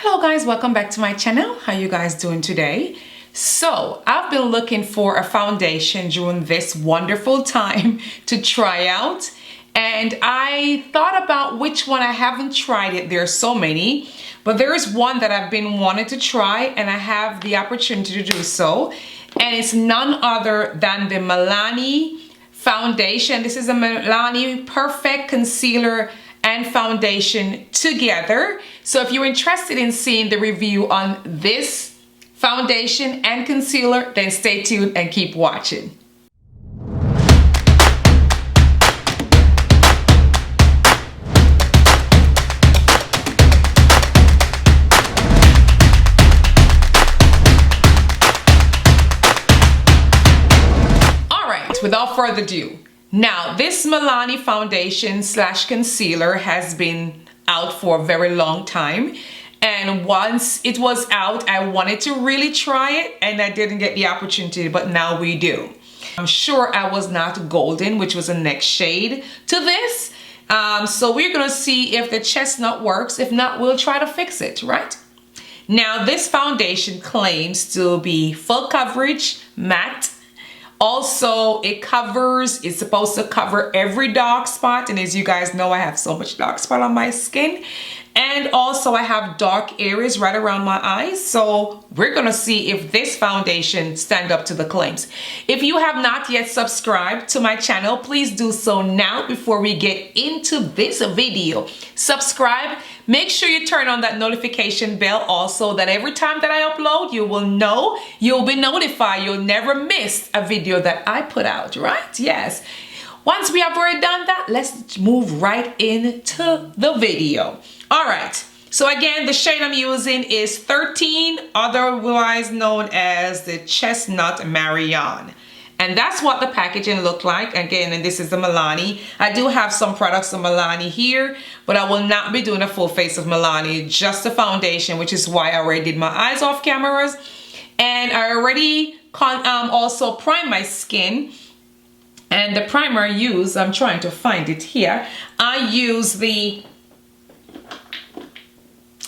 Hello guys, welcome back to my channel. How you guys doing today? So I've been looking for a foundation during this wonderful time to try out, and I thought about which one. I haven't tried it. There are so many, but there is one that I've been wanting to try and I have the opportunity to do so, and it's none other than the Milani foundation. This is a Milani Perfect Concealer and Foundation together. So if you're interested in seeing the review on this foundation and concealer, then stay tuned and keep watching. All right, without further ado, now this Milani foundation slash concealer has been out for a very long time, and once it was out I wanted to really try it and I didn't get the opportunity, but now we do. I'm sure I was not golden, which was the next shade to this, so we're gonna see if the chestnut works. If not, we'll try to fix it, right? Now this foundation claims to be full coverage, matte. Also, it's supposed to cover every dark spot. And as you guys know, I have so much dark spot on my skin. And also I have dark areas right around my eyes. So we're gonna see if this foundation stands up to the claims. If you have not yet subscribed to my channel, please do so now before we get into this video. Subscribe. Make sure you turn on that notification bell also, that every time that I upload, you will know, you'll be notified. You'll never miss a video that I put out, right? Yes. Once we have already done that, let's move right into the video. All right. So again, the shade I'm using is 13, otherwise known as the Chestnut Marianne. And that's what the packaging looked like. Again, and this is the Milani. I do have some products of Milani here, but I will not be doing a full face of Milani, just the foundation, which is why I already did my eyes off cameras. And I already also primed my skin. And the primer I use, I'm trying to find it here. I use the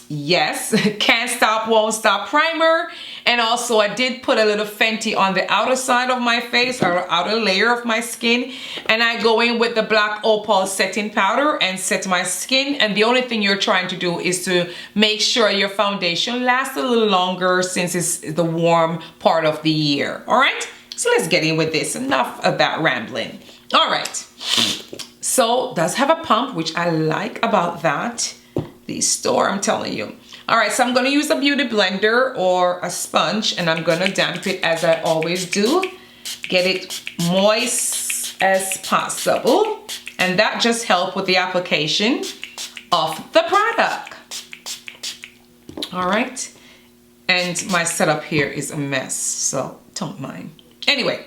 Can't Stop, Won't Stop primer. And also I did put a little Fenty on the outer side of my face, or outer layer of my skin. And I go in with the black opal setting powder and set my skin. And the only thing you're trying to do is to make sure your foundation lasts a little longer, since it's the warm part of the year. All right, so let's get in with this. Enough of that rambling. All right, so it does have a pump, which I like about that. The store, I'm telling you. All right, so I'm going to use a beauty blender or a sponge, and I'm going to damp it as I always do. Get it moist as possible, and that just helps with the application of the product. All right, and my setup here is a mess, so don't mind. Anyway,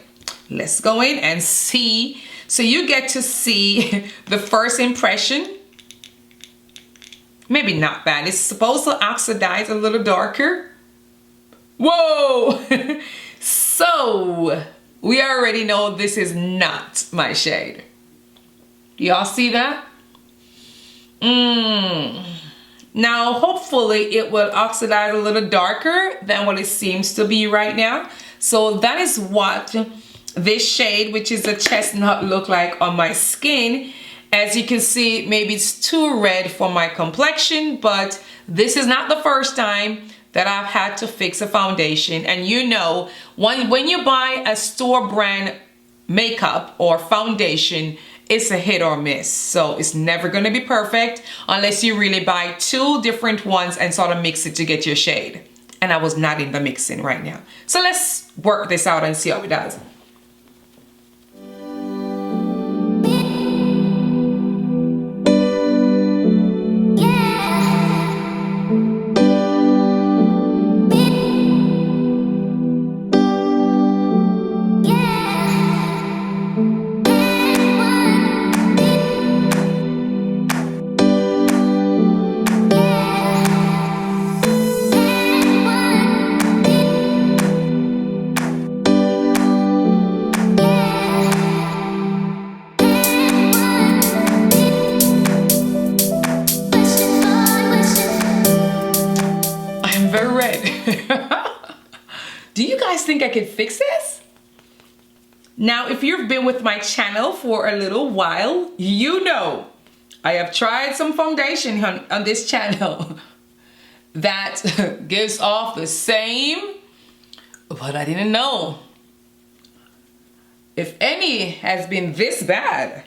let's go in and see. So you get to see the first impression. Maybe not bad. It's supposed to oxidize a little darker. Whoa! So we already know this is not my shade. Y'all see that? Now hopefully it will oxidize a little darker than what it seems to be right now. So that is what this shade, which is a chestnut, look like on my skin. As you can see, maybe it's too red for my complexion, but this is not the first time that I've had to fix a foundation. And you know, when you buy a store brand makeup or foundation, it's a hit or miss. So it's never going to be perfect unless you really buy two different ones and sort of mix it to get your shade. And I was not in the mixing right now. So let's work this out and see how it does. very red. Do you guys think I can fix this? Now, if you've been with my channel for a little while, you know I have tried some foundation on this channel that gives off the same, but I didn't know if any has been this bad.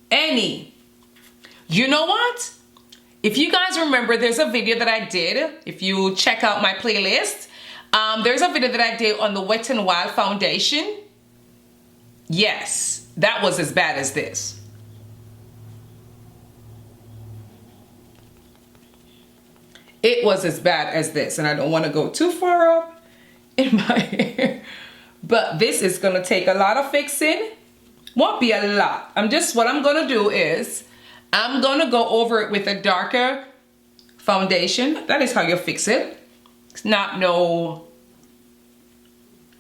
Any. You know what? If you guys remember, there's a video that I did. If you check out my playlist, there's a video that I did on the Wet n Wild foundation. Yes, that was as bad as this. It was as bad as this, and I don't want to go too far up in my hair, but this is gonna take a lot of fixing. Won't be a lot. What I'm gonna do is I'm gonna go over it with a darker foundation. That is how you fix it. It's not no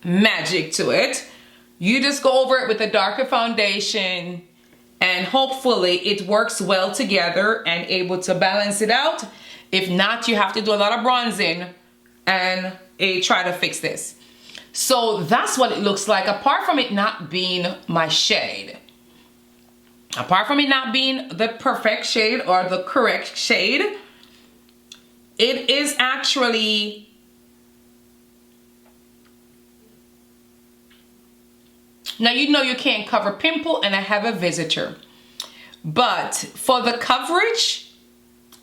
magic to it. You just go over it with a darker foundation, and hopefully it works well together and able to balance it out. If not, you have to do a lot of bronzing and try to fix this. So that's what it looks like, apart from it not being my shade. Apart from it not being the perfect shade or the correct shade, it is actually now, you know you can't cover pimple, and I have a visitor. But for the coverage,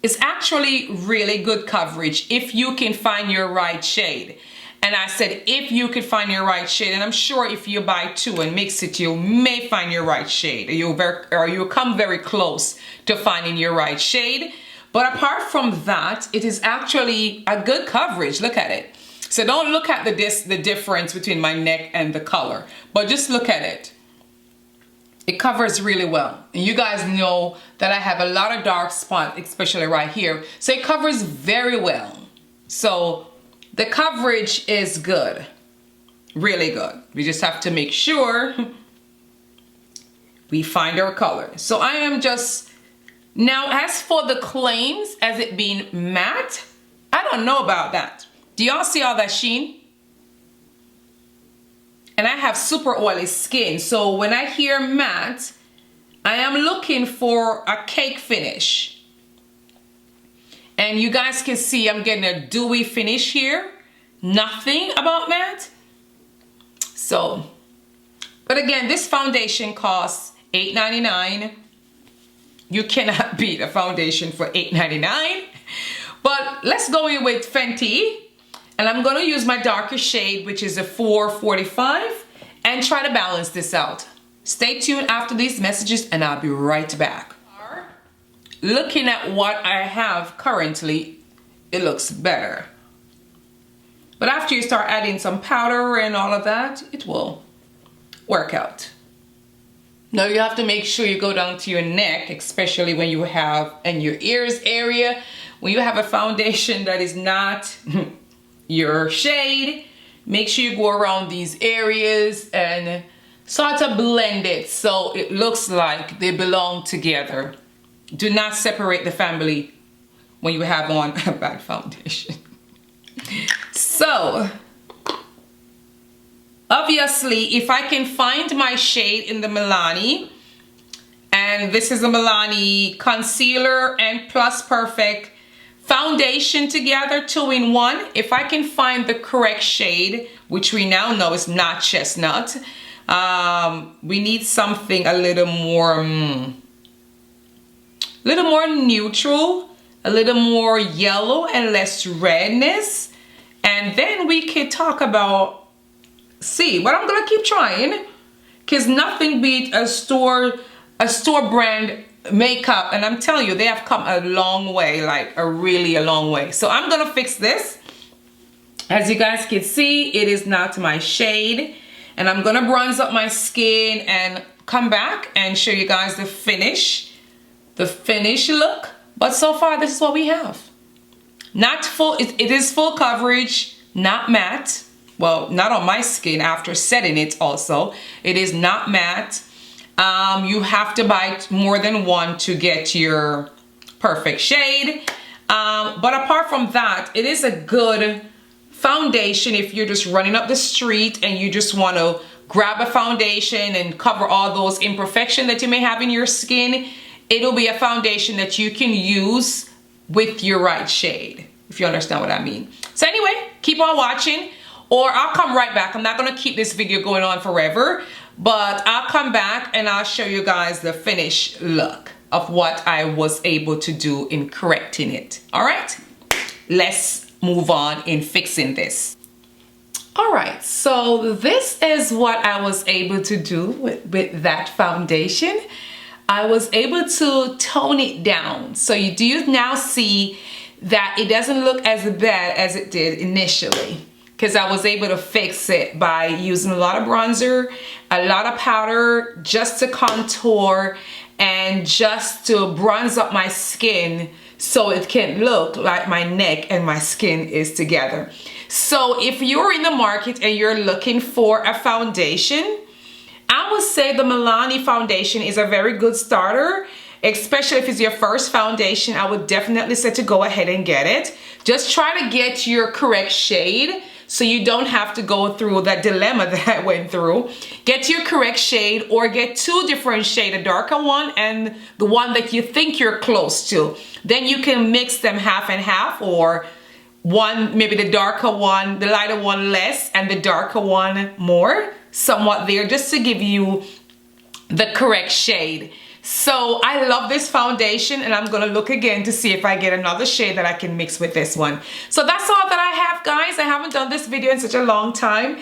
it's actually really good coverage if you can find your right shade. And I said, if you could find your right shade, and I'm sure if you buy two and mix it, you may find your right shade, or you'll come very close to finding your right shade. But apart from that, it is actually a good coverage. Look at it. So don't look at the difference between my neck and the color, but just look at it. It covers really well. And you guys know that I have a lot of dark spots, especially right here. So it covers very well. So the coverage is good, really good. We just have to make sure we find our color. So I am just, now as for the claims as it being matte, I don't know about that. Do y'all see all that sheen? And I have super oily skin, so when I hear matte, I am looking for a cake finish. And you guys can see I'm getting a dewy finish here. Nothing about matte. So, but again, this foundation costs $8.99. You cannot beat a foundation for $8.99. But let's go in with Fenty. And I'm going to use my darker shade, which is a 445, and try to balance this out. Stay tuned after these messages, and I'll be right back. Looking at what I have currently, it looks better. But after you start adding some powder and all of that, it will work out. Now you have to make sure you go down to your neck, especially when you have in your ears area, when you have a foundation that is not your shade. Make sure you go around these areas and sort of blend it so it looks like they belong together. Do not separate the family when you have on a bad foundation. So obviously, if I can find my shade in the Milani, and this is the Milani concealer and plus perfect foundation together, 2-in-1. If I can find the correct shade, which we now know is not chestnut, we need something a little more neutral, a little more yellow and less redness, and then we could talk about, but I'm gonna keep trying, because nothing beats a store brand makeup, and I'm telling you, they have come a long way, like a really long way. So I'm gonna fix this. As you guys can see, it is not my shade, and I'm gonna bronze up my skin and come back and show you guys the finish look. But so far, this is what we have. Not full, it is full coverage, not matte. Well, not on my skin after setting it also. It is not matte. You have to buy more than one to get your perfect shade. But apart from that, it is a good foundation if you're just running up the street and you just want to grab a foundation and cover all those imperfections that you may have in your skin. It'll be a foundation that you can use with your right shade, if you understand what I mean. So anyway, keep on watching, or I'll come right back. I'm not going to keep this video going on forever, but I'll come back and I'll show you guys the finished look of what I was able to do in correcting it. All right, let's move on in fixing this. All right, so this is what I was able to do with that foundation. I was able to tone it down. So you do now see that it doesn't look as bad as it did initially, because I was able to fix it by using a lot of bronzer, a lot of powder just to contour and just to bronze up my skin so it can look like my neck and my skin is together. So if you're in the market and you're looking for a foundation, I would say the Milani foundation is a very good starter, especially if it's your first foundation. I would definitely say to go ahead and get it. Just try to get your correct shade so you don't have to go through that dilemma that I went through. Get your correct shade, or get two different shades, a darker one and the one that you think you're close to. Then you can mix them half and half, or one, maybe the darker one, the lighter one less, and the darker one more, somewhat there, just to give you the correct shade. So I love this foundation, and I'm gonna look again to see if I get another shade that I can mix with this one. So that's all that I have, guys. I haven't done this video in such a long time.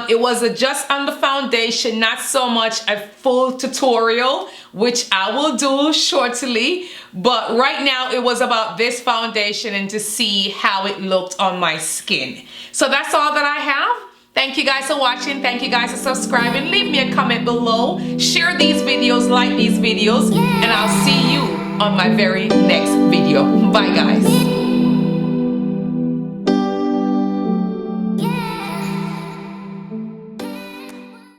It was just on the foundation, not so much a full tutorial, which I will do shortly. But right now it was about this foundation and to see how it looked on my skin. So that's all that I have. Thank you guys for watching. Thank you guys for subscribing. Leave me a comment below. Share these videos, like these videos, and I'll see you on my very next video. Bye, guys.